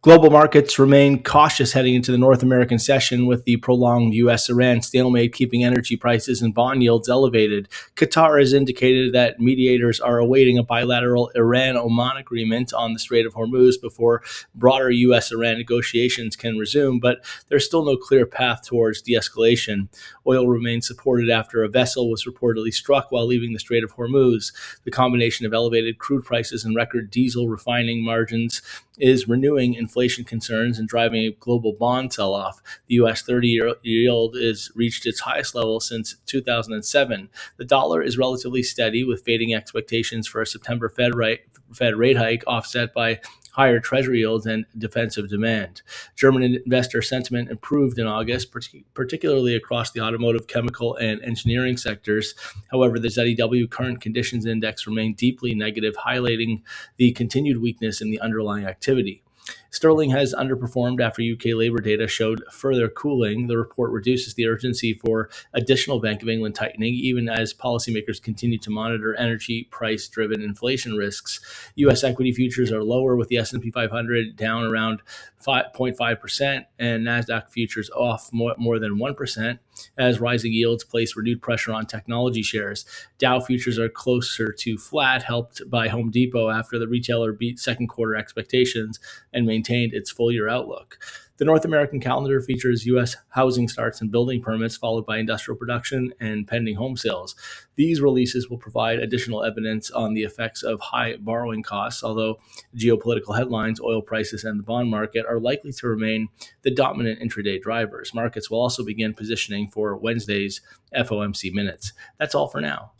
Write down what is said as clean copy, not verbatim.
Global markets remain cautious heading into the North American session, with the prolonged U.S.-Iran stalemate keeping energy prices and bond yields elevated. Qatar has indicated that mediators are awaiting a bilateral Iran-Oman agreement on the Strait of Hormuz before broader U.S.-Iran negotiations can resume, but there's still no clear path towards de-escalation. Oil remains supported after a vessel was reportedly struck while leaving the Strait of Hormuz. The combination of elevated crude prices and record diesel refining margins is renewing inflation concerns and driving a global bond sell-off. The U.S. 30-year yield has reached its highest level since 2007. The dollar is relatively steady, with fading expectations for a September Fed rate hike offset by higher treasury yields and defensive demand. German investor sentiment improved in August, particularly across the automotive, chemical, and engineering sectors. However, the ZEW Current Conditions Index remained deeply negative, highlighting the continued weakness in the underlying activity. Sterling has underperformed after UK labor data showed further cooling. The report reduces the urgency for additional Bank of England tightening, even as policymakers continue to monitor energy price-driven inflation risks. U.S. equity futures are lower, with the S&P 500 down around 5.5% and NASDAQ futures off more than 1%, as rising yields place renewed pressure on technology shares. Dow futures are closer to flat, helped by Home Depot after the retailer beat second quarter expectations and maintained its full-year outlook. The North American calendar features U.S. housing starts and building permits, followed by industrial production and pending home sales. These releases will provide additional evidence on the effects of high borrowing costs, although geopolitical headlines, oil prices, and the bond market are likely to remain the dominant intraday drivers. Markets will also begin positioning for Wednesday's FOMC minutes. That's all for now.